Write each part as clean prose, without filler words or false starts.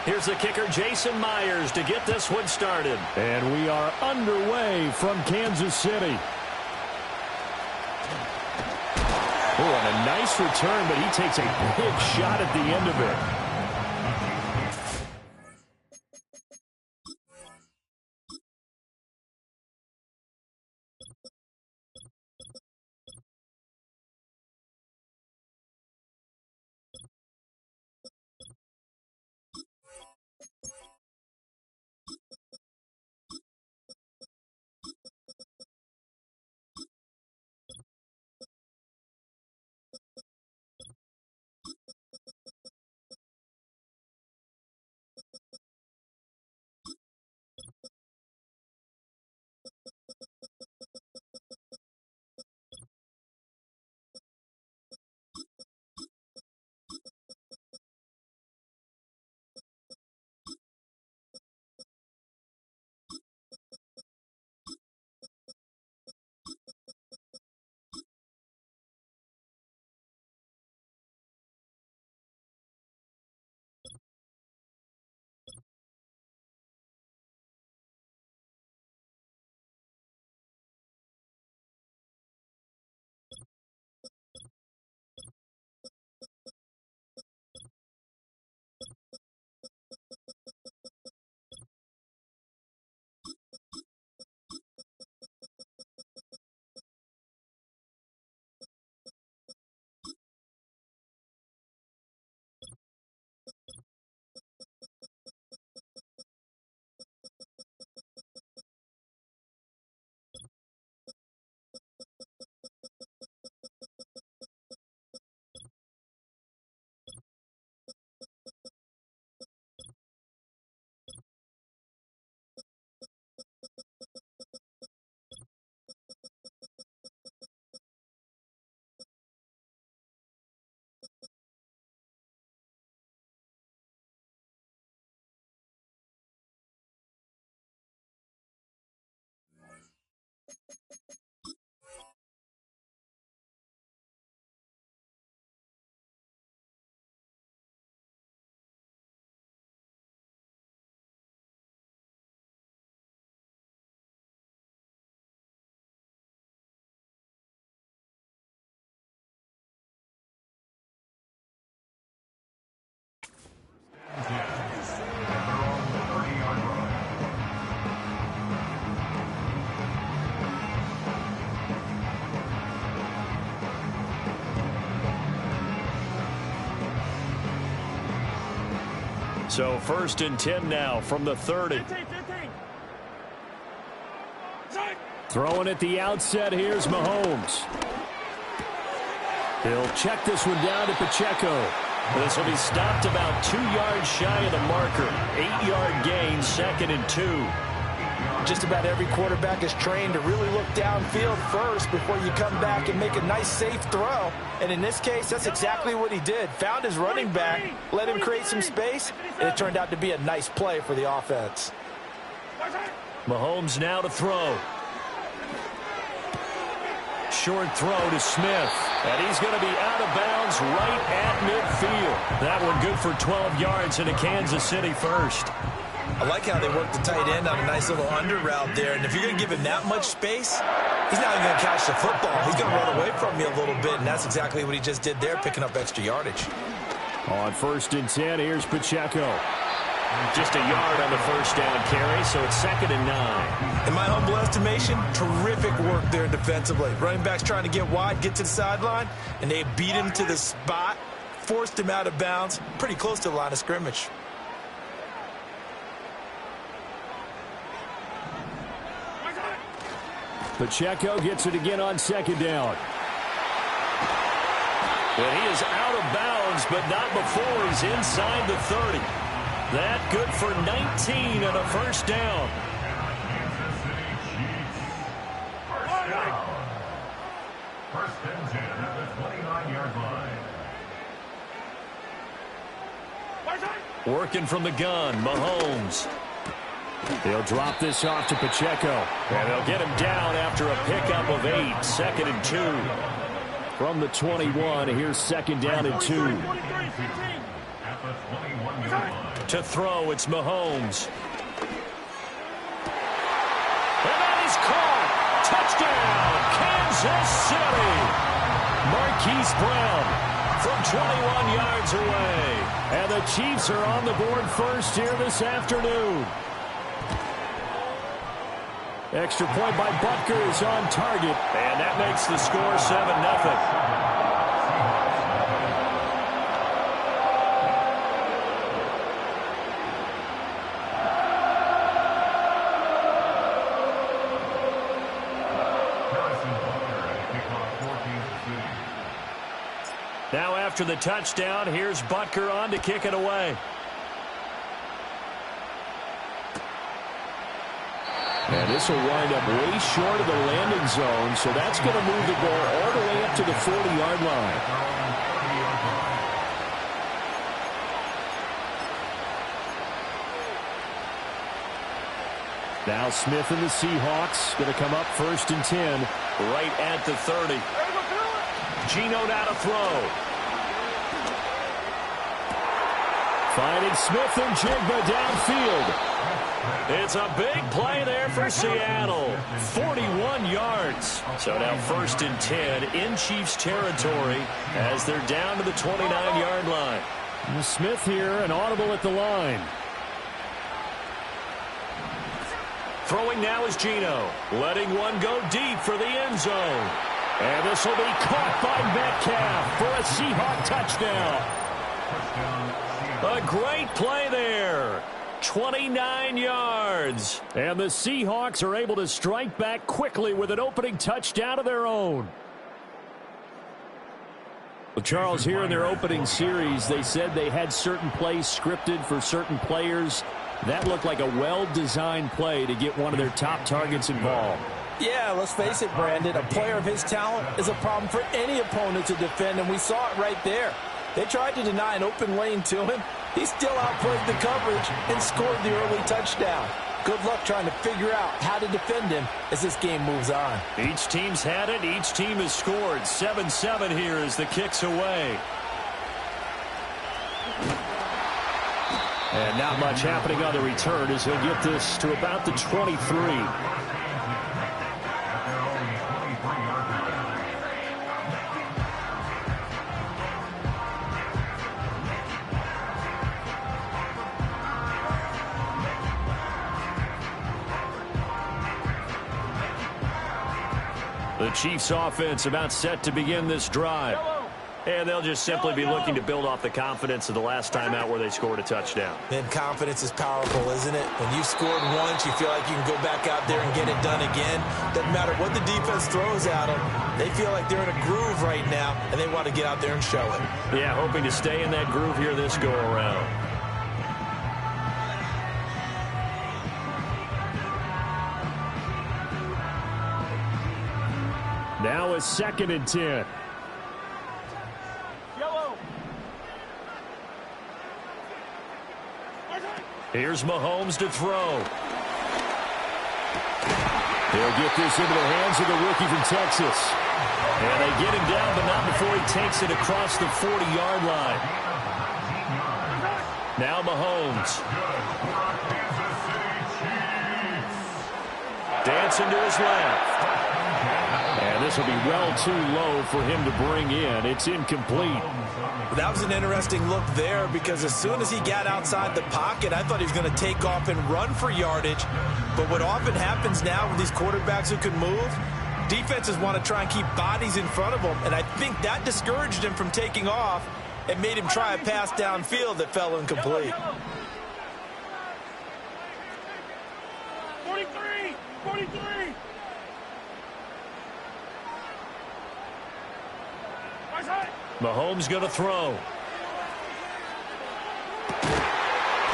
Here's the kicker, Jason Myers, to get this one started. And we are underway from Kansas City. Oh, and a nice return, but he takes a big shot at the end of it. So 1st and 10 now from the 30. 15. Throwing at the outset, here's Mahomes. He'll check this one down to Pacheco. This will be stopped about 2 yards shy of the marker. 8-yard gain, 2nd and 2. Just about every quarterback is trained to really look downfield first before you come back and make a nice, safe throw. And in this case, that's exactly what he did. Found his running back, let him create some space, and it turned out to be a nice play for the offense. Mahomes now to throw. Short throw to Smith. And he's going to be out of bounds right at midfield. That one good for 12 yards into Kansas City first. I like how they worked the tight end on a nice little under route there. And if you're going to give him that much space, he's not even going to catch the football. He's going to run away from you a little bit, and that's exactly what he just did there, picking up extra yardage. On 1st and 10, here's Pacheco. Just a yard on the first down carry, so it's 2nd and 9. In my humble estimation, terrific work there defensively. Running back's trying to get wide, get to the sideline, and they beat him to the spot, forced him out of bounds, pretty close to the line of scrimmage. Pacheco gets it again on 2nd down. And he is out of bounds, but not before he's inside the 30. That good for 19 and a first down. First and 10 at the 29-yard line. Working from the gun, Mahomes. They'll drop this off to Pacheco. And they'll get him down after a pickup of 8, 2nd and 2. From the 21, here's second down and 2. At the 21-yard line. To throw, it's Mahomes. And that is caught. Touchdown, Kansas City. Marquise Brown from 21 yards away. And the Chiefs are on the board first here this afternoon. Extra point by Butker is on target. And that makes the score 7-0. Now after the touchdown, here's Butker on to kick it away. And this will wind up way short of the landing zone, so that's going to move the ball all the way up to the 40-yard line. Now Smith and the Seahawks going to come up 1st and 10. Right at the 30. Geno now to throw. Finding Smith and Jigba downfield. It's a big play there for Seattle. 41 yards. So now 1st and 10 in Chiefs territory as they're down to the 29-yard line. And Smith here, an audible at the line. Throwing now is Geno. Letting one go deep for the end zone. And this will be caught by Metcalf for a Seahawk touchdown. A great play there. 29 yards. And the Seahawks are able to strike back quickly with an opening touchdown of their own. Well, Charles, here in their opening series, they said they had certain plays scripted for certain players. That looked like a well-designed play to get one of their top targets involved. Yeah, let's face it, Brandon. A player of his talent is a problem for any opponent to defend, and we saw it right there. They tried to deny an open lane to him. He still outplayed the coverage and scored the early touchdown. Good luck trying to figure out how to defend him as this game moves on. Each team's had it. Each team has scored. 7-7 here as the kick's away. And not much happening on the return as he'll get this to about the 23. The Chiefs offense about set to begin this drive. And they'll just simply be looking to build off the confidence of the last time out where they scored a touchdown. And confidence is powerful, isn't it? When you've scored once, you feel like you can go back out there and get it done again. Doesn't matter what the defense throws at them. They feel like they're in a groove right now, and they want to get out there and show it. Yeah, hoping to stay in that groove here this go-around. Now a 2nd and 10. Here's Mahomes to throw. They'll get this into the hands of the rookie from Texas. And they get him down, but not before he takes it across the 40-yard line. Now Mahomes. Dancing to his left. And this will be well too low for him to bring in. It's incomplete. That was an interesting look there because as soon as he got outside the pocket, I thought he was going to take off and run for yardage. But what often happens now with these quarterbacks who can move, defenses want to try and keep bodies in front of them. And I think that discouraged him from taking off and made him try a pass downfield that fell incomplete. 43. Mahomes going to throw.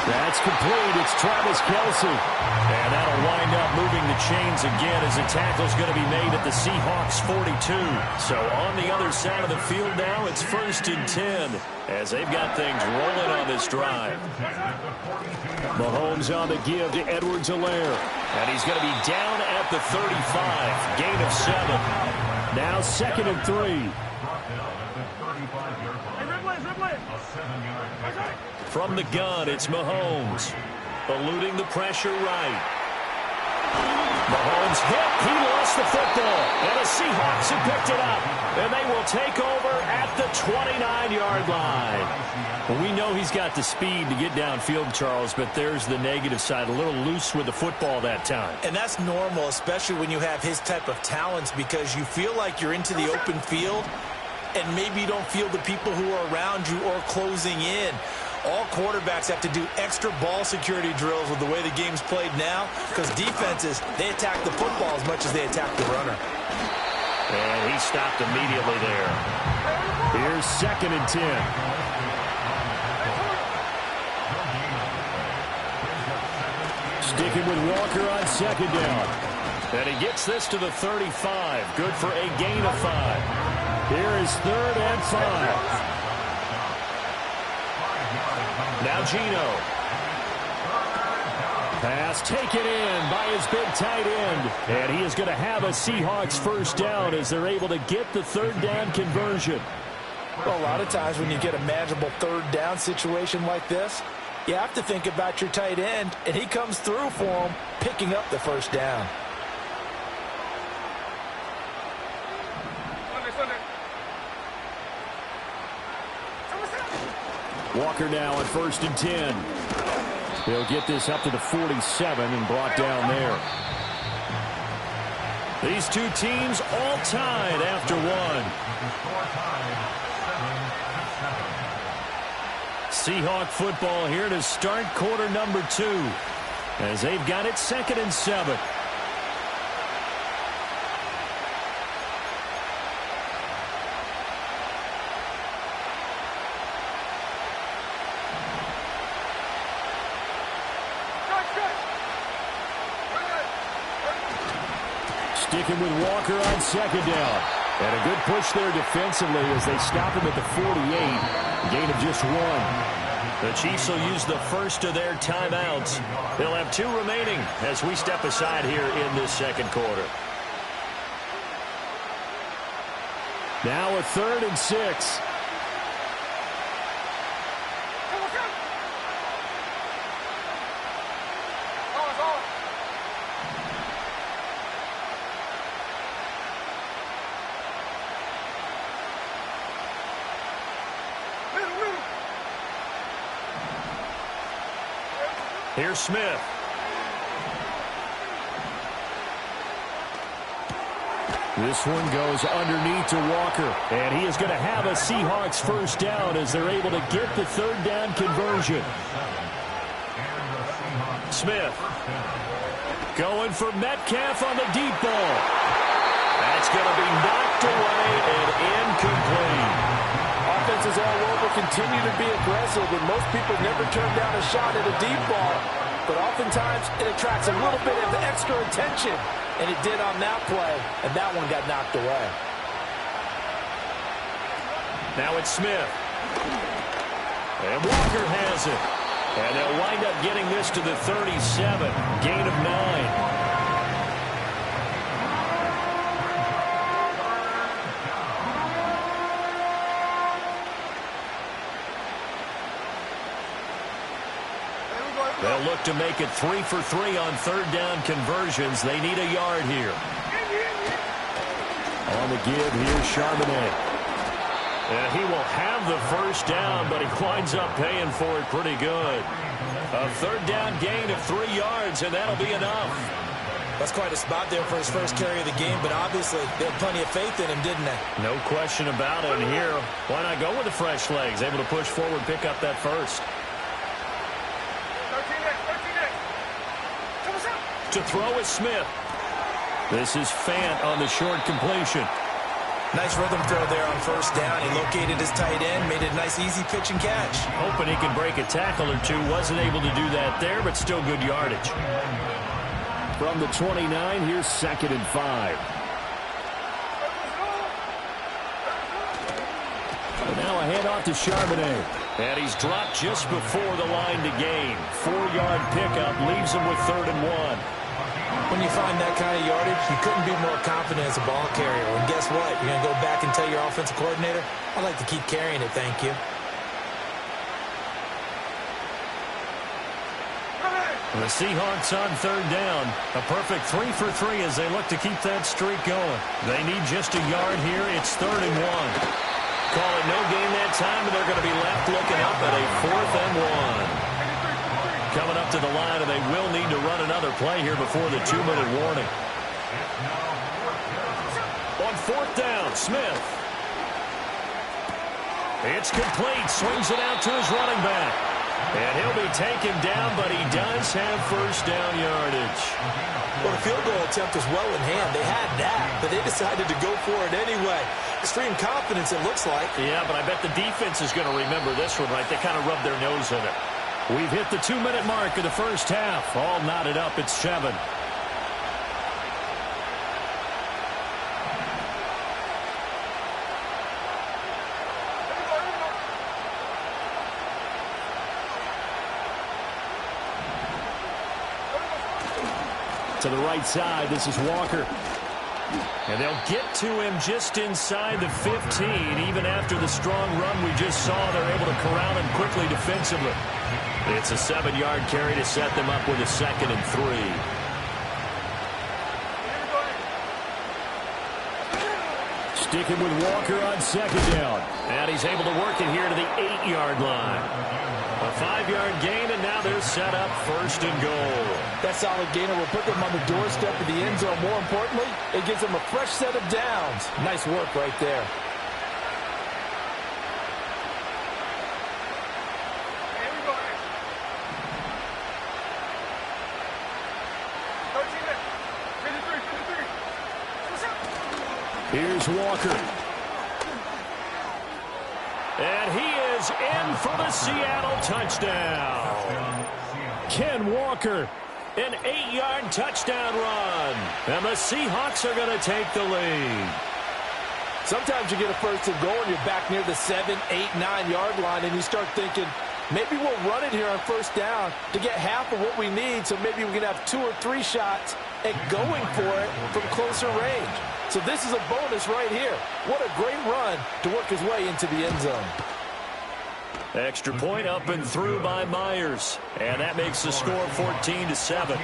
That's complete. It's Travis Kelce. And that'll wind up moving the chains again as the tackle's going to be made at the Seahawks 42. So on the other side of the field now, it's 1st and 10 as they've got things rolling on this drive. Mahomes on the give to Edwards-Helaire. And he's going to be down at the 35. Gain of 7. Now 2nd and 3. From the gun, it's Mahomes. Eluding the pressure right. Mahomes hit. He lost the football. And the Seahawks have picked it up. And they will take over at the 29-yard line. We know he's got the speed to get downfield, Charles, but there's the negative side. A little loose with the football that time. And that's normal, especially when you have his type of talents, because you feel like you're into the open field and maybe you don't feel the people who are around you or closing in. All quarterbacks have to do extra ball security drills with the way the game's played now, because defenses, they attack the football as much as they attack the runner. And he stopped immediately there. Here's 2nd and 10. Sticking with Walker on 2nd down. And he gets this to the 35. Good for a gain of 5. Here is 3rd and 5. Now Geno. Pass taken in by his big tight end. And he is going to have a Seahawks first down as they're able to get the 3rd down conversion. Well, a lot of times when you get a manageable 3rd down situation like this, you have to think about your tight end, and he comes through for him, picking up the 1st down. Walker now on 1st and 10. He'll get this up to the 47 and brought down there. These two teams all tied after one. Seahawk football here to start quarter number 2 as they've got it 2nd and 7. Sticking with Walker on 2nd down. And a good push there defensively as they stop him at the 48. Gain of just 1. The Chiefs will use the first of their timeouts. They'll have 2 remaining as we step aside here in this 2nd quarter. Now a 3rd and 6. Here's Smith. This one goes underneath to Walker. And he is going to have a Seahawks first down as they're able to get the 3rd down conversion. Smith going for Metcalf on the deep ball. That's going to be knocked away and incomplete. Offenses all over continue to be aggressive, and most people never turn down a shot at a deep ball. But oftentimes, it attracts a little bit of extra attention, and it did on that play, and that one got knocked away. Now it's Smith. And Walker has it. And they'll wind up getting this to the 37. Gain of 9. They'll look to make it 3 for 3 on 3rd down conversions. They need a yard here. On the give, here's Charbonnet. And he will have the first down, but he winds up paying for it pretty good. A 3rd down gain of 3 yards, and that'll be enough. That's quite a spot there for his first carry of the game, but obviously they had plenty of faith in him, didn't they? No question about it. And here, why not go with the fresh legs? Able to push forward, pick up that first. To throw is Smith. This is Fant on the short completion. Nice rhythm throw there on 1st down. He located his tight end, made it a nice easy pitch and catch. Hoping he can break a tackle or two. Wasn't able to do that there, but still good yardage. From the 29, here's 2nd and 5. And now a handoff to Charbonnet. And he's dropped just before the line to gain. 4-yard pickup leaves him with 3rd and 1. When you find that kind of yardage, you couldn't be more confident as a ball carrier. And guess what? You're going to go back and tell your offensive coordinator, I'd like to keep carrying it, thank you. The Seahawks on third down. A perfect 3 for 3 as they look to keep that streak going. They need just a yard here. It's 3rd and 1. Call it no gain that time, and they're going to be left looking up at a 4th and 1. Coming up to the line, and they will need to run another play here before the 2-minute warning. On 4th down, Smith. It's complete. Swings it out to his running back. And he'll be taken down, but he does have first down yardage. Well, the field goal attempt was well in hand. They had that, but they decided to go for it anyway. Extreme confidence, it looks like. Yeah, but I bet the defense is going to remember this one, right? They kind of rubbed their nose in it. We've hit the 2-minute mark of the first half. All knotted up at 7. To the right side, this is Walker. And they'll get to him just inside the 15. Even after the strong run we just saw, they're able to corral him quickly defensively. It's a 7-yard carry to set them up with a 2nd and 3. Sticking with Walker on 2nd down. And he's able to work it here to the 8-yard line. A 5-yard gain, and now they're set up 1st and goal. That solid gainer will put them on the doorstep of the end zone. More importantly, it gives them a fresh set of downs. Nice work right there. Here's Walker. And he is in for the Seattle touchdown. Ken Walker, an 8-yard touchdown run. And the Seahawks are going to take the lead. Sometimes you get a 1st and goal and you're back near the 7, 8, 9-yard line, and you start thinking, maybe we'll run it here on 1st down to get half of what we need, so maybe we can have 2 or 3 shots at going for it from closer range. So this is a bonus right here. What a great run to work his way into the end zone. Extra point up and through by Myers. And that makes the score 14-7.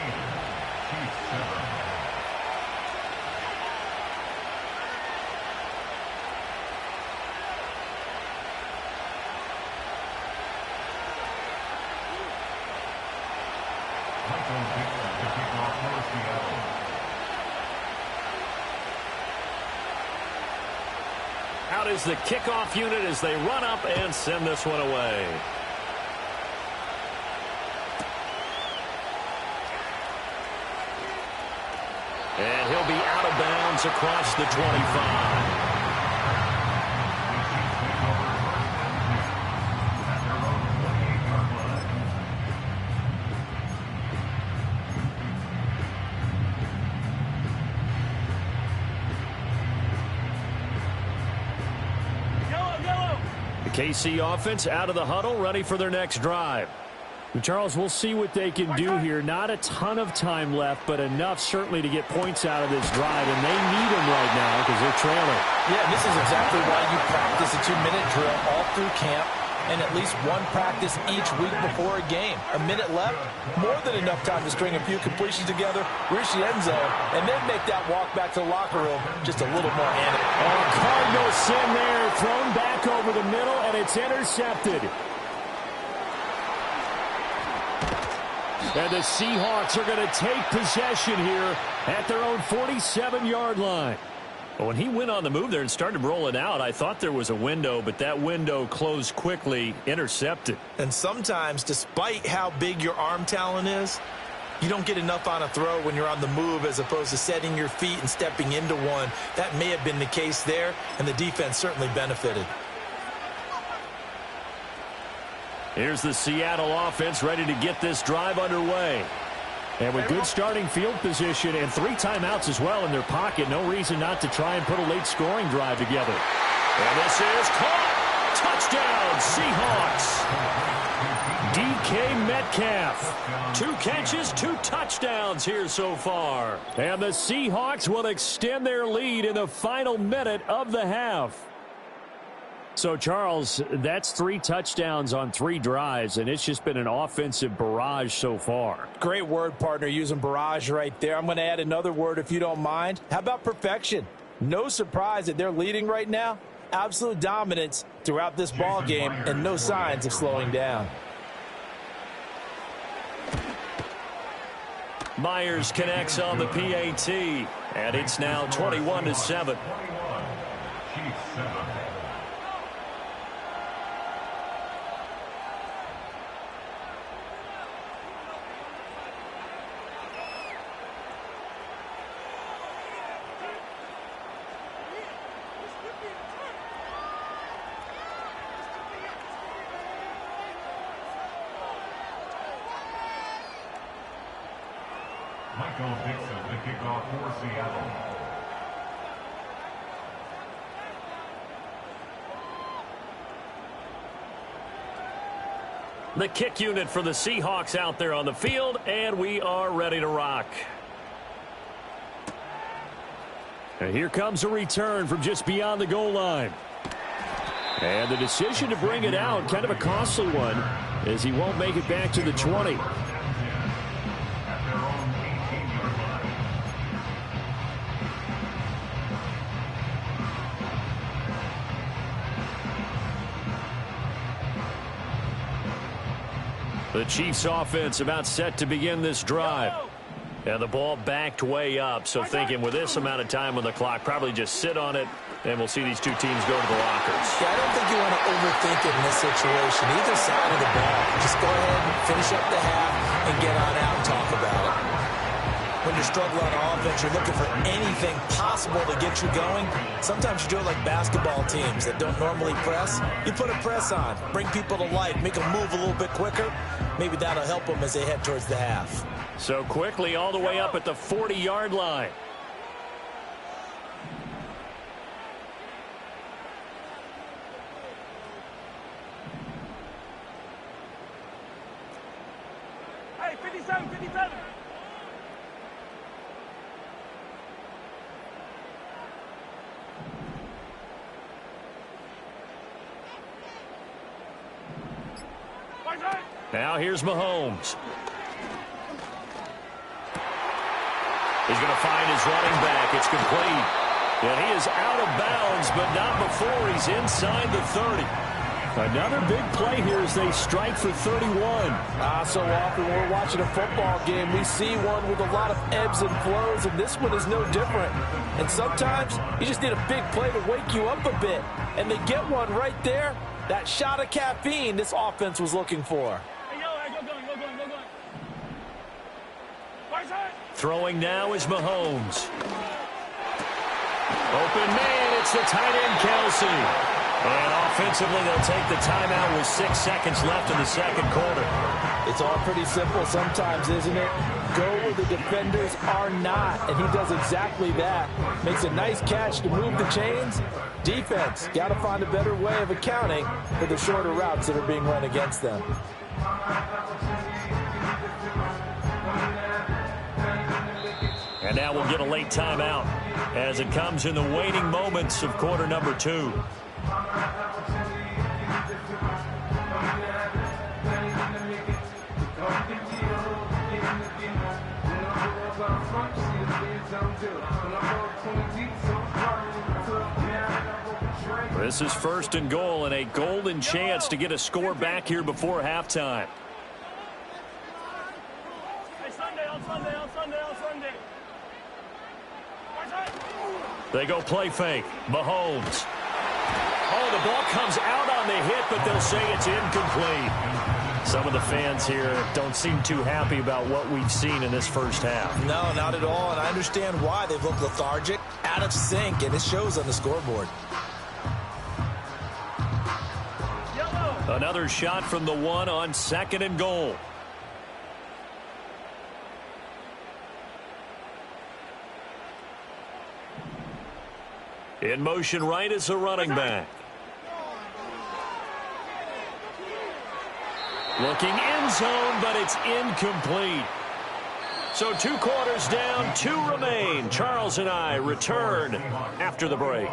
Out is the kickoff unit as they run up and send this one away. And he'll be out of bounds across the 25. KC offense out of the huddle, ready for their next drive. Charles, we'll see what they can do here. Not a ton of time left, but enough certainly to get points out of this drive, and they need them right now because they're trailing. Yeah, this is exactly why you practice a 2-minute drill all through camp and at least one practice each week before a game. A minute left, more than enough time to string a few completions together, reach the end zone, and then make that walk back to the locker room just a little more animated. Oh, Cardinal sin there, thrown back over the middle, and it's intercepted. And the Seahawks are going to take possession here at their own 47-yard line. When he went on the move there and started rolling out, I thought there was a window, but that window closed quickly, intercepted. And sometimes, despite how big your arm talent is, you don't get enough on a throw when you're on the move as opposed to setting your feet and stepping into one. That may have been the case there, and the defense certainly benefited. Here's the Seattle offense ready to get this drive underway. And with good starting field position and 3 timeouts as well in their pocket, no reason not to try and put a late scoring drive together. And this is caught. Touchdown, Seahawks. DK Metcalf. 2 catches, 2 touchdowns here so far. And the Seahawks will extend their lead in the final minute of the half. So, Charles, that's 3 touchdowns on 3 drives, and it's just been an offensive barrage so far. Great word, partner, using barrage right there. I'm going to add another word if you don't mind. How about perfection? No surprise that they're leading right now. Absolute dominance throughout this ball game and no signs of slowing down. Myers connects on the PAT, and it's now 21-7. Michael Dixon, the kickoff for Seattle. The kick unit for the Seahawks out there on the field, and we are ready to rock. And here comes a return from just beyond the goal line. And the decision to bring it out, kind of a costly one, as he won't make it back to the 20. The Chiefs offense about set to begin this drive. And the ball backed way up. So thinking with this amount of time on the clock, probably just sit on it, and we'll see these 2 teams go to the lockers. Yeah, I don't think you want to overthink it in this situation. Either side of the ball. Just go ahead and finish up the half and get on out and talk about it. When you're struggling on offense, you're looking for anything possible to get you going. Sometimes you do it like basketball teams that don't normally press. You put a press on, bring people to life, make them move a little bit quicker. Maybe that'll help them as they head towards the half. So quickly all the way up at the 40-yard line. Hey, 57, 57. Now here's Mahomes. He's going to find his running back. It's complete. And he is out of bounds, but not before he's inside the 30. Another big play here as they strike for 31. So often when we're watching a football game, we see one with a lot of ebbs and flows, and this one is no different. And sometimes you just need a big play to wake you up a bit. And they get one right there. That shot of caffeine this offense was looking for. Throwing now is Mahomes. Open man, it's the tight end, Kelsey. And offensively, they'll take the timeout with 6 seconds left in the second quarter. It's all pretty simple sometimes, isn't it? Go where the defenders are not, and he does exactly that. Makes a nice catch to move the chains. Defense, got to find a better way of accounting for the shorter routes that are being run against them. And now we'll get a late timeout as it comes in the waning moments of quarter number 2. This is 1st and goal and a golden chance to get a score back here before halftime. They go play fake. Mahomes. Oh, the ball comes out on the hit, but they'll say it's incomplete. Some of the fans here don't seem too happy about what we've seen in this first half. No, not at all, and I understand why. They've looked lethargic, out of sync, and it shows on the scoreboard. Another shot from the 1 on 2nd and goal. In motion right is a running back. Looking end zone, but it's incomplete. So 2 quarters down, 2 remain. Charles and I return after the break.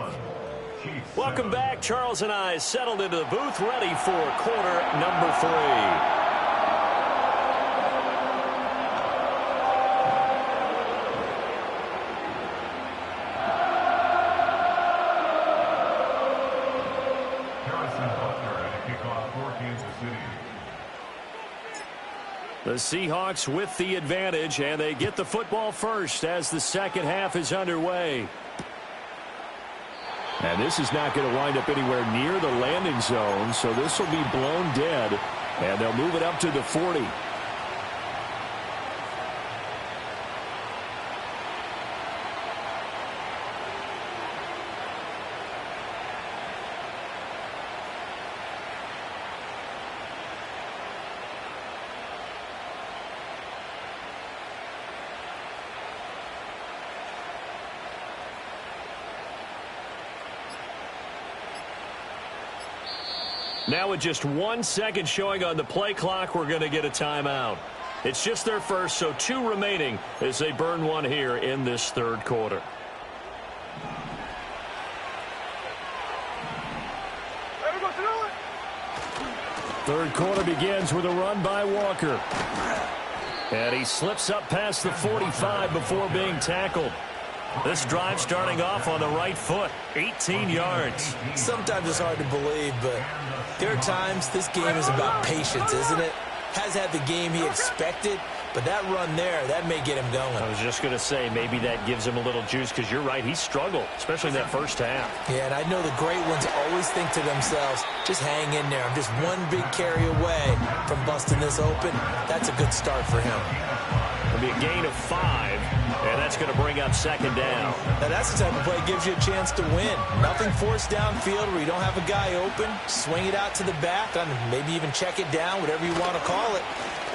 Welcome back. Charles and I settled into the booth, ready for quarter number 3. The Seahawks with the advantage, and they get the football first as the second half is underway. And this is not going to wind up anywhere near the landing zone, so this will be blown dead, and they'll move it up to the 40. Now with just 1 second showing on the play clock, we're going to get a timeout. It's just their first, so 2 remaining as they burn one here in this third quarter. Third quarter begins with a run by Walker. And he slips up past the 45 before being tackled. This drive starting off on the right foot, 18 yards. Sometimes it's hard to believe, but there are times this game is about patience, isn't it? Has had the game he expected, but that run there, that may get him going. I was just going to say, maybe that gives him a little juice, because you're right, he struggled, especially in that first half. Yeah, and I know the great ones always think to themselves, just hang in there. I'm just one big carry away from busting this open. That's a good start for him. It'll be a gain of 5, and that's going to bring up second down. Now that's the type of play that gives you a chance to win. Nothing forced downfield where you don't have a guy open. Swing it out to the back, maybe even check it down, whatever you want to call it.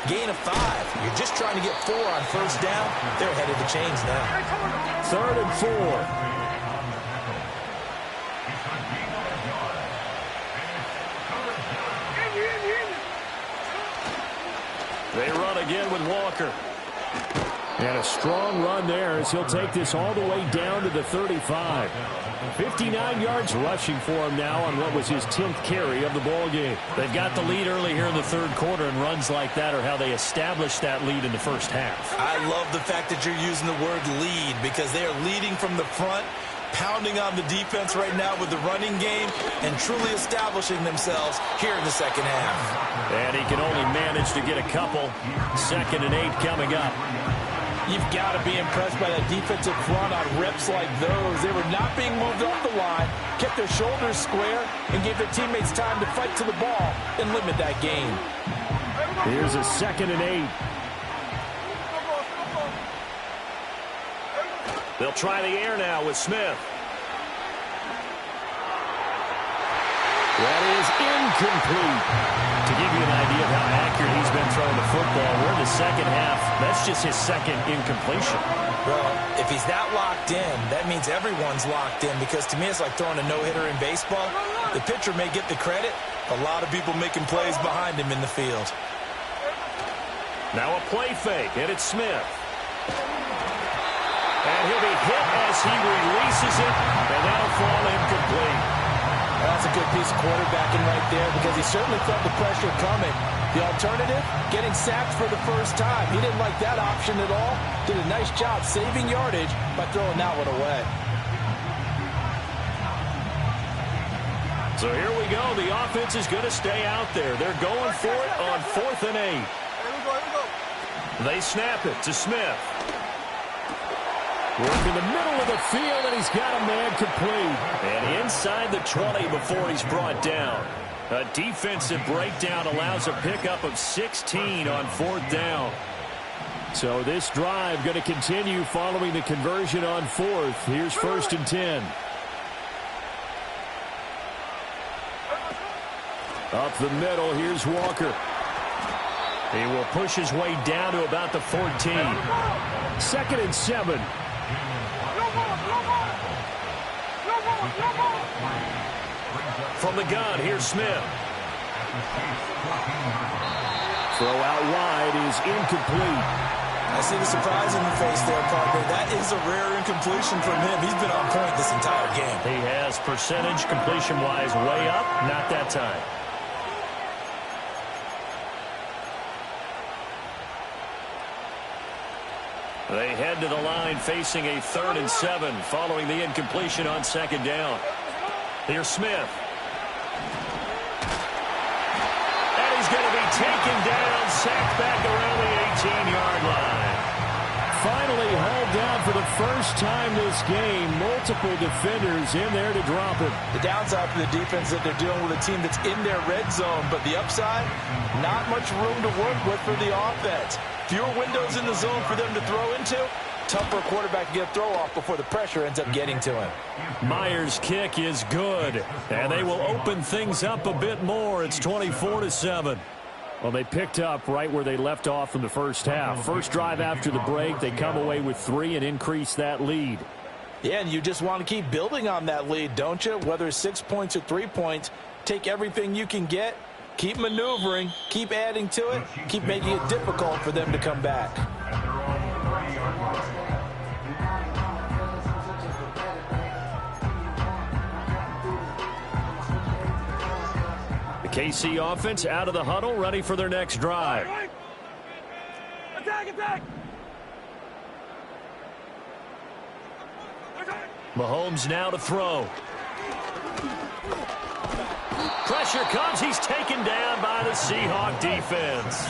Gain of 5. You're just trying to get 4 on first down. They're ahead of the chains now. 3rd and 4. They run again with Walker. And a strong run there as he'll take this all the way down to the 35. 59 yards rushing for him now on what was his 10th carry of the ball game. They've got the lead early here in the third quarter, and runs like that are how they established that lead in the first half. I love the fact that you're using the word lead, because they are leading from the front, pounding on the defense right now with the running game, and truly establishing themselves here in the second half. And he can only manage to get a couple. 2nd and 8 coming up. You've got to be impressed by that defensive front on reps like those. They were not being moved off the line, kept their shoulders square, and gave their teammates time to fight to the ball and limit that gain. Here's a 2nd and 8. They'll try the air now with Smith. That is incomplete. To give you an idea of how accurate he's been throwing the football, we're in the second half. That's just his 2nd incompletion. Well, if he's that locked in, that means everyone's locked in, because to me it's like throwing a no-hitter in baseball. The pitcher may get the credit. A lot of people making plays behind him in the field. Now a play fake, and it's Smith. And he'll be hit as he releases it, and that'll fall incomplete. That's a good piece of quarterbacking right there, because he certainly felt the pressure coming. The alternative, getting sacked for the first time. He didn't like that option at all. Did a nice job saving yardage by throwing that one away. So here we go. The offense is going to stay out there. They're going for it on 4th and 8. They snap it to Smith. Work in the middle of the field, and he's got a man complete. And inside the 20 before he's brought down. A defensive breakdown allows a pickup of 16 on 4th down. So this drive going to continue following the conversion on 4th. Here's 1st and 10. Up the middle, here's Walker. He will push his way down to about the 14. 2nd and 7. From the gun, here's Smith. Throw out wide is incomplete. I see the surprise in your face there, partner. That is a rare incompletion from him. He's been on point this entire game. He has percentage completion-wise way up, not that time. They head to the line facing a 3rd and 7 following the incompletion on 2nd down. Here's Smith. And he's going to be taken down, sacked back around the 18-yard line. Finally hauled down for the first time this game. Multiple defenders in there to drop him. The downside for the defense is that they're dealing with a team that's in their red zone, but the upside, not much room to work with for the offense. Fewer windows in the zone for them to throw into. Tough for a quarterback to get a throw off before the pressure ends up getting to him. Myers' kick is good, and they will open things up a bit more. It's 24-7. Well, they picked up right where they left off in the first half. First drive after the break, they come away with 3 and increase that lead. Yeah, and you just want to keep building on that lead, don't you? Whether it's 6 points or 3 points, take everything you can get, keep maneuvering, keep adding to it, keep making it difficult for them to come back. KC offense out of the huddle, ready for their next drive. Attack, attack! Mahomes now to throw. Pressure comes. He's taken down by the Seahawk defense.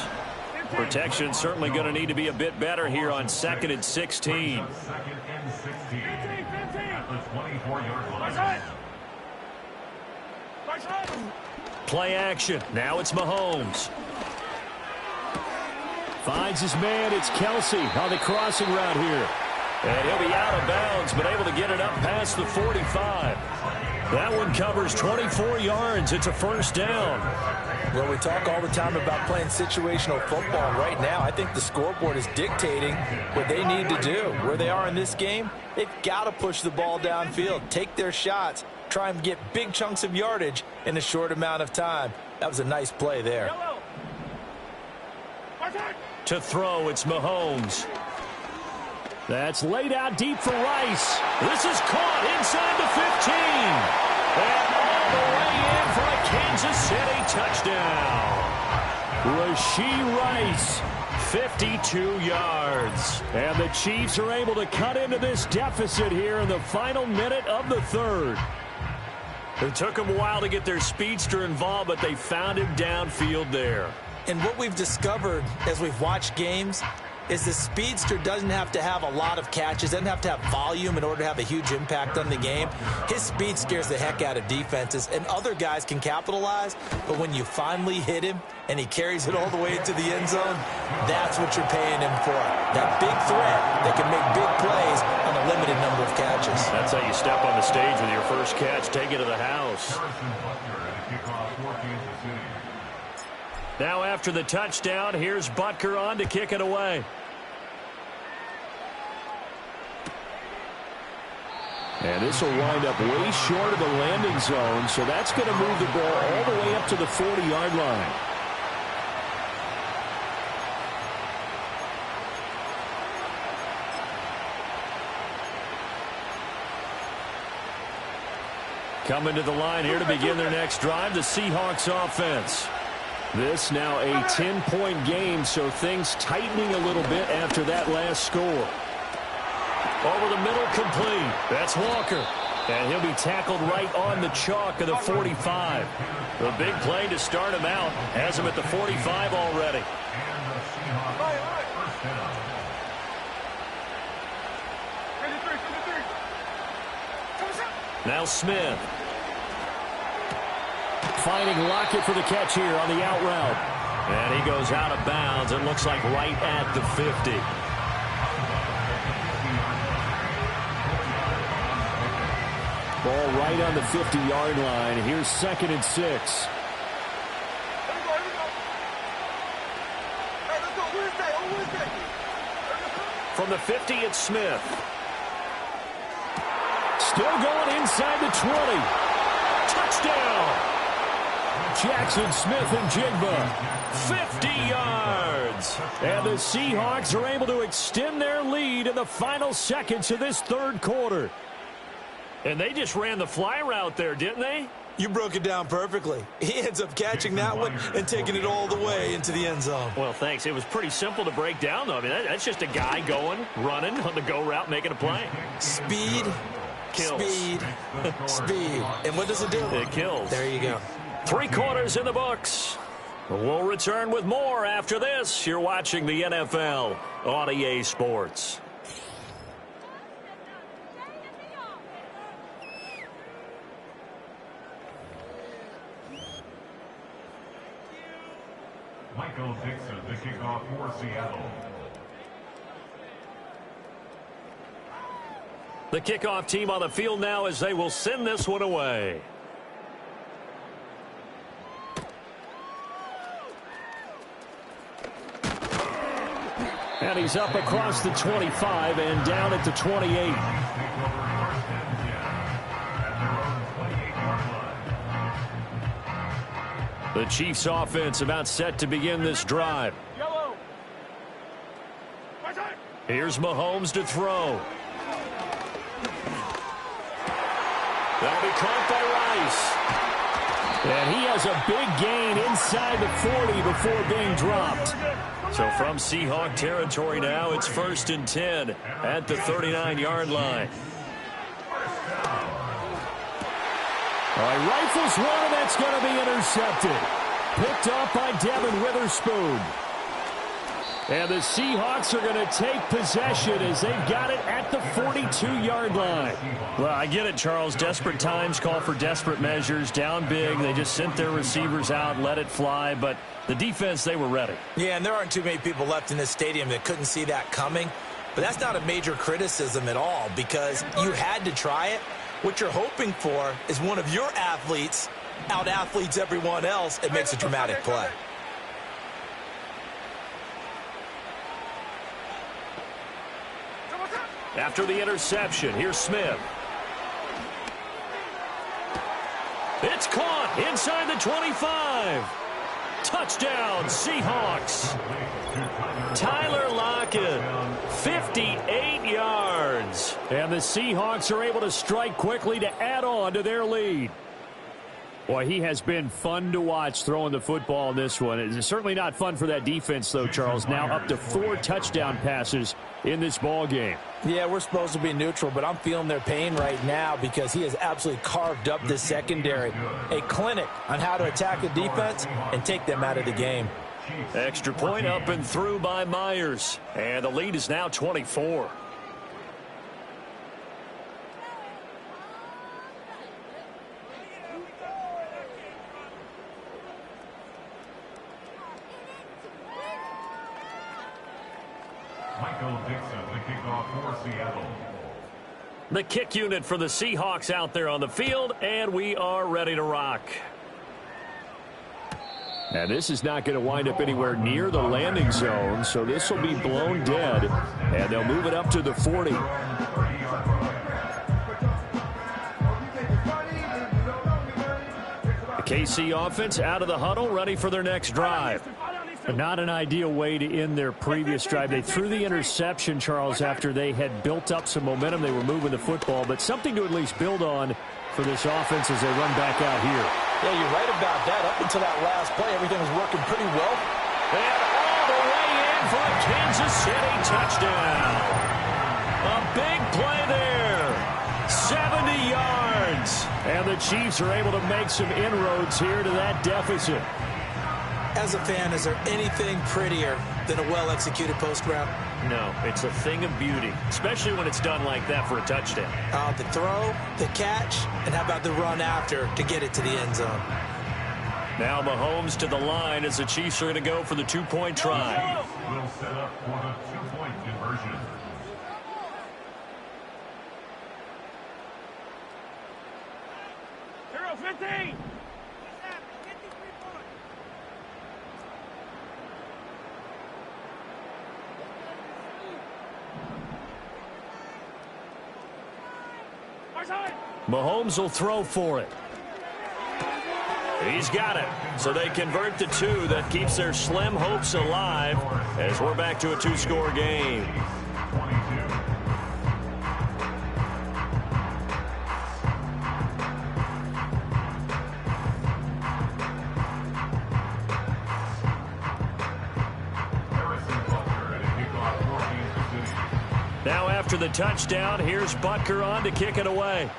Protection certainly going to need to be a bit better here on 2nd and 16. 2nd and 16 at the 24-yard line. Play action. Now it's Mahomes. Finds his man. It's Kelsey on the crossing route here. And he'll be out of bounds, but able to get it up past the 45. That one covers 24 yards. It's a first down. Well, we talk all the time about playing situational football. Right now, I think the scoreboard is dictating what they need to do. Where they are in this game, they've got to push the ball downfield, take their shots, try and get big chunks of yardage in a short amount of time. That was a nice play there. To throw, it's Mahomes. That's laid out deep for Rice. This is caught inside the 15. And all the way in for a Kansas City touchdown. Rashee Rice, 52 yards. And the Chiefs are able to cut into this deficit here in the final minute of the 3rd. It took them a while to get their speedster involved, but they found him downfield there. And what we've discovered as we've watched games is the speedster doesn't have to have a lot of catches, doesn't have to have volume in order to have a huge impact on the game. His speed scares the heck out of defenses, and other guys can capitalize, but when you finally hit him and he carries it all the way into the end zone, that's what you're paying him for. That big threat that can make big plays on a limited number of catches. That's how you step on the stage with your first catch, take it to the house. Now after the touchdown, here's Butker on to kick it away. And this will wind up way short of the landing zone, so that's going to move the ball all the way up to the 40-yard line. Coming to the line here to begin their next drive, the Seahawks offense. This now a 10-point game, so things tightening a little bit after that last score. Over the middle, complete. That's Walker. And he'll be tackled right on the chalk of the 45. The big play to start him out. Has him at the 45 already. Now Smith. Finding Lockett for the catch here on the out route. And he goes out of bounds. It looks like right at the 50. Ball right on the 50-yard line. Here's 2nd and 6. From the 50, it's Smith. Still going inside the 20. Touchdown! Jackson Smith and Jigba. 50 yards. And the Seahawks are able to extend their lead in the final seconds of this third quarter. And they just ran the fly route there, didn't they? You broke it down perfectly. He ends up catching that one and taking it all the way into the end zone. Well, thanks. It was pretty simple to break down, though. I mean, that's just a guy going, running on the go route, making a play. Speed, kills. Speed, speed. And what does it do? It kills. There you go. 3 quarters in the books. We'll return with more after this. You're watching the NFL on EA Sports. Michael Dixon, the kickoff for Seattle. The kickoff team on the field now as they will send this one away. And he's up across the 25 and down at the 28. The Chiefs offense about set to begin this drive. Here's Mahomes to throw. That'll be caught by Rice. And he has a big gain inside the 40 before being dropped. So from Seahawk territory now, it's 1st and 10 at the 39-yard line. All right, rifles one, and that's going to be intercepted. Picked up by Devin Witherspoon. And the Seahawks are going to take possession as they've got it at the 42-yard line. Well, I get it, Charles. Desperate times call for desperate measures. Down big, they just sent their receivers out, let it fly. But the defense, they were ready. Yeah, and there aren't too many people left in this stadium that couldn't see that coming. But that's not a major criticism at all because you had to try it. What you're hoping for is one of your athletes out-athletes everyone else and makes a dramatic play. After the interception, here's Smith. It's caught inside the 25. Touchdown, Seahawks. Tyler Lockett, 58 yards. And the Seahawks are able to strike quickly to add on to their lead. Boy, he has been fun to watch throwing the football in this one. It's certainly not fun for that defense, though, Charles. Now up to 4 touchdown passes in this ball game. Yeah, we're supposed to be neutral, but I'm feeling their pain right now because he has absolutely carved up this secondary. A clinic on how to attack a defense and take them out of the game. Extra point up and through by Myers. And the lead is now 24. Michael Dixon, the kickoff for Seattle. The kick unit for the Seahawks out there on the field, and we are ready to rock. And this is not going to wind up anywhere near the landing zone, so this will be blown dead, and they'll move it up to the 40. The KC offense out of the huddle, ready for their next drive. Not an ideal way to end their previous drive. They threw the interception, Charles, after they had built up some momentum. They were moving the football, but something to at least build on for this offense as they run back out here. Yeah, you're right about that. Up until that last play, everything was working pretty well. And all the way in for a Kansas City touchdown. A big play there. 70 yards. And the Chiefs are able to make some inroads here to that deficit. As a fan, is there anything prettier than a well-executed post route? No, it's a thing of beauty, especially when it's done like that for a touchdown. The throw, the catch, and how about the run after to get it to the end zone? Now Mahomes to the line as the Chiefs are going to go for the two-point try. Will set up for the two-point conversion. Hero 15. Mahomes will throw for it. He's got it. So they convert the 2. That keeps their slim hopes alive as we're back to a 2-score game. Now after the touchdown, here's Butker on to kick it away.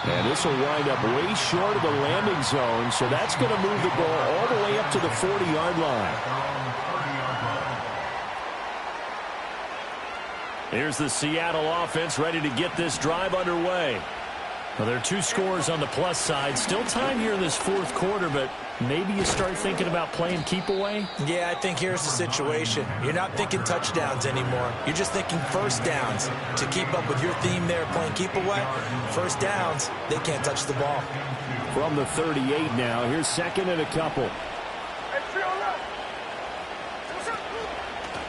And this will wind up way short of the landing zone, so that's going to move the ball all the way up to the 40-yard line. Here's the Seattle offense ready to get this drive underway. Well, there are 2 scores on the plus side. Still time here in this 4th quarter, but maybe you start thinking about playing keep away? Yeah, I think here's the situation. You're not thinking touchdowns anymore. You're just thinking first downs. To keep up with your theme there, playing keep away, first downs, they can't touch the ball. From the 38 now, here's 2nd and a couple.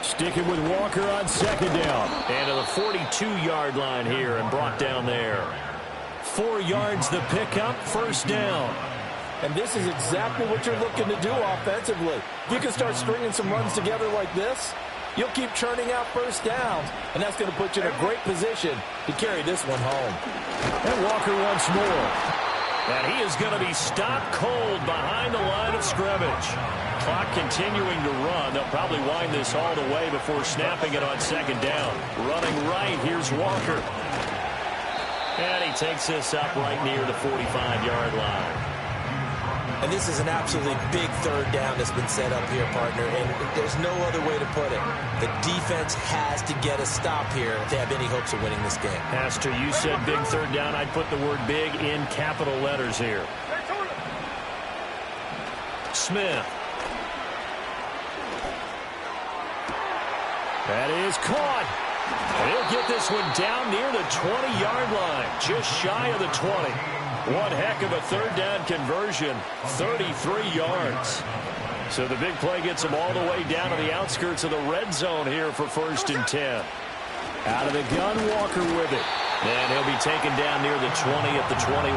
Sticking with Walker on 2nd down. And to the 42-yard line here and brought down there. 4 yards the pickup, first down. And this is exactly what you're looking to do offensively. If you can start stringing some runs together like this, you'll keep churning out first downs, and that's going to put you in a great position to carry this one home. And Walker once more. And he is going to be stopped cold behind the line of scrimmage. Clock continuing to run. They'll probably wind this all the way before snapping it on 2nd down. Running right, here's Walker. And he takes this up right near the 45-yard line. And this is an absolutely big 3rd down that's been set up here, partner, and there's no other way to put it. The defense has to get a stop here if they have any hopes of winning this game. Pastor, you said big 3rd down. I'd put the word big in capital letters here. Smith. That is caught. He'll get this one down near the 20-yard line, just shy of the 20. One heck of a 3rd down conversion, 33 yards. So the big play gets him all the way down to the outskirts of the red zone here for 1st and 10. Out of the gun, Walker with it. And he'll be taken down near the 20 at the 21.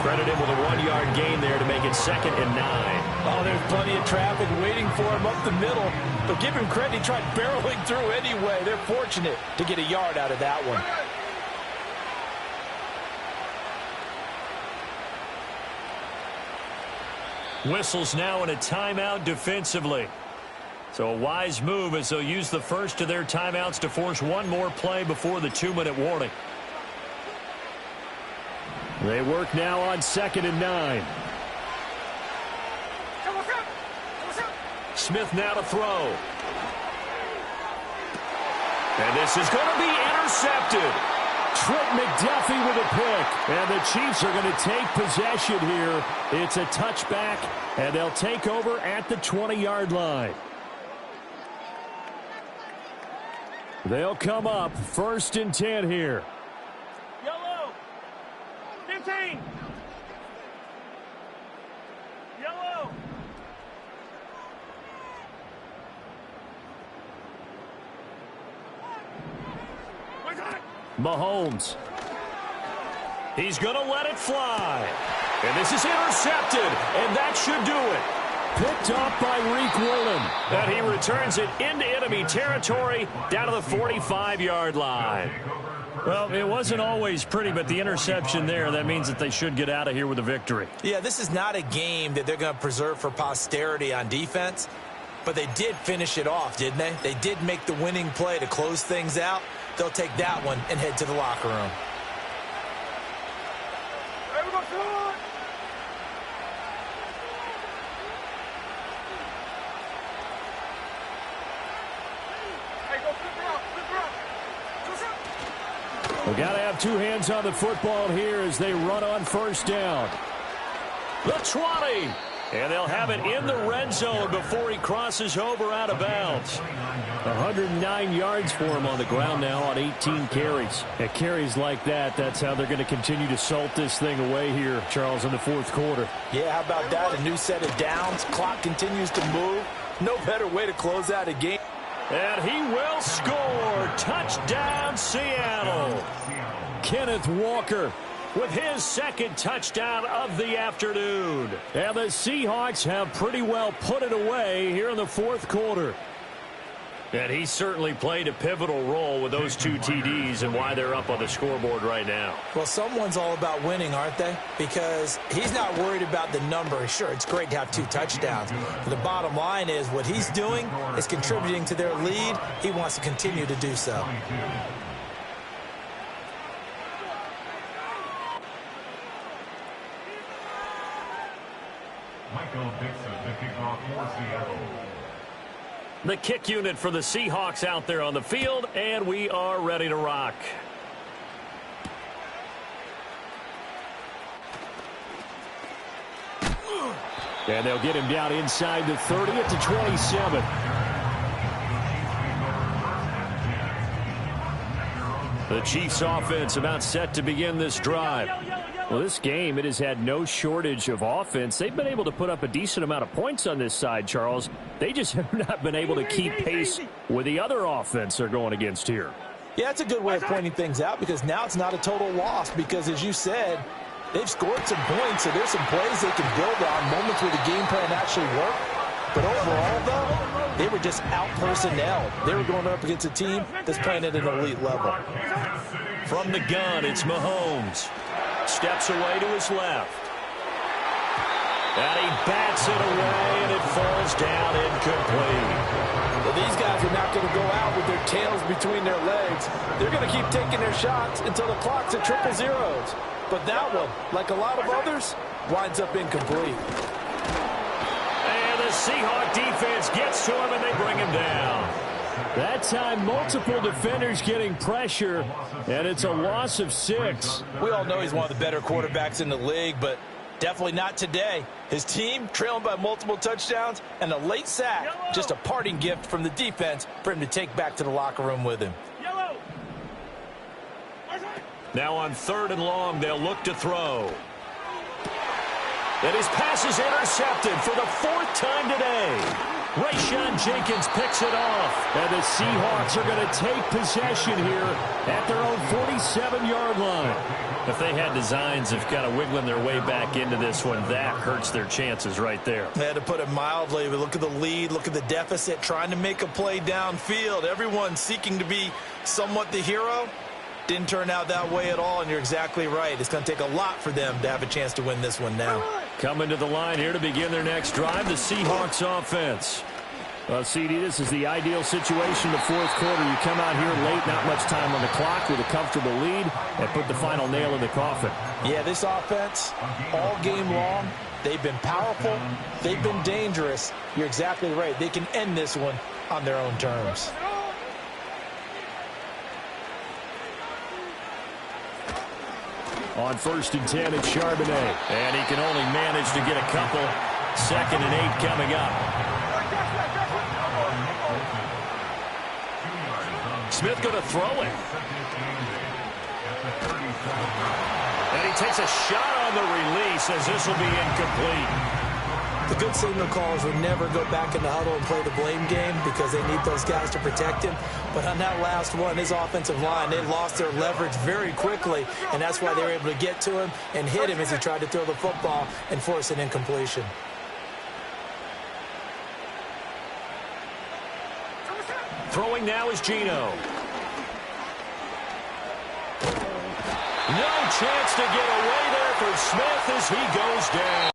Credit him with a 1-yard gain there to make it 2nd and 9. Oh, there's plenty of traffic waiting for him up the middle. But give him credit, he tried barreling through anyway. They're fortunate to get a yard out of that one. Whistles now in a timeout defensively. So a wise move as they'll use the first of their timeouts to force one more play before the 2-minute warning. They work now on 2nd and 9. Smith now to throw. And this is going to be intercepted. Trent McDuffie with a pick. And the Chiefs are going to take possession here. It's a touchback, and they'll take over at the 20-yard line. They'll come up 1st and 10 here. Yellow. 15. Yellow. Mahomes. He's going to let it fly. And this is intercepted, and that should do it. Picked up by Reek Willen. And he returns it into enemy territory down to the 45-yard line. Well, it wasn't always pretty, but the interception there, that means that they should get out of here with a victory. Yeah, this is not a game that they're going to preserve for posterity on defense, but they did finish it off, didn't they? They did make the winning play to close things out. They'll take that one and head to the locker room. We got to have two hands on the football here as they run on 1st down. The 20. And they'll have it in the red zone before he crosses over out of bounds. 109 yards for him on the ground now on 18 carries. At carries like that, that's how they're going to continue to salt this thing away here, Charles, in the 4th quarter. Yeah, how about that? A new set of downs. Clock continues to move. No better way to close out a game. And he will score. Touchdown, Seattle. Kenneth Walker with his second touchdown of the afternoon. And the Seahawks have pretty well put it away here in the fourth quarter. And he certainly played a pivotal role with those two TDs and why they're up on the scoreboard right now. Well, someone's all about winning, aren't they? Because he's not worried about the number. Sure, it's great to have 2 touchdowns. But the bottom line is what he's doing is contributing to their lead. He wants to continue to do so. Michael Dixon, the kickoff for Seattle. The kick unit for the Seahawks out there on the field, and we are ready to rock. And they'll get him down inside the 30 at the 27. The Chiefs offense about set to begin this drive. Well, this game, it has had no shortage of offense. They've been able to put up a decent amount of points on this side, Charles. They just have not been able to keep pace with the other offense they're going against here. Yeah, that's a good way of pointing things out because now it's not a total loss because, as you said, they've scored some points, so there's some plays they can build on, moments where the game plan actually worked. But overall, though, they were just out-personnel. They were going up against a team that's playing at an elite level. From the gun, it's Mahomes. Steps away to his left. And he bats it away, and it falls down incomplete. Well, these guys are not going to go out with their tails between their legs. They're going to keep taking their shots until the clock's at 000. But that one, like a lot of others, winds up incomplete. And the Seahawk defense gets to him, and they bring him down. That time, multiple defenders getting pressure, and it's a loss of 6. We all know he's one of the better quarterbacks in the league, but definitely not today. His team trailing by multiple touchdowns and a late sack, just a parting gift from the defense for him to take back to the locker room with him. Now on 3rd and long, they'll look to throw. And his pass is intercepted for the 4th time today. Rayshawn Jenkins picks it off. And the Seahawks are going to take possession here at their own 47-yard line. If they had designs of kind of wiggling their way back into this one, that hurts their chances right there. They had to put it mildly, but look at the lead, look at the deficit, trying to make a play downfield. Everyone seeking to be somewhat the hero. Didn't turn out that way at all, and you're exactly right. It's going to take a lot for them to have a chance to win this one now. Coming to the line here to begin their next drive, the Seahawks offense. Well, CD, this is the ideal situation, the fourth quarter. You come out here late, not much time on the clock with a comfortable lead, and put the final nail in the coffin. Yeah, this offense, all game long, they've been powerful, they've been dangerous. You're exactly right. They can end this one on their own terms. On 1st and 10, it's Charbonnet. And he can only manage to get a couple. 2nd and 8 coming up. Smith going to throw it. And he takes a shot on the release as this will be incomplete. The good signal callers would never go back in the huddle and play the blame game because they need those guys to protect him. But on that last one, his offensive line, they lost their leverage very quickly, and that's why they were able to get to him and hit him as he tried to throw the football and force an incompletion. Throwing now is Geno. No chance to get away there for Smith as he goes down.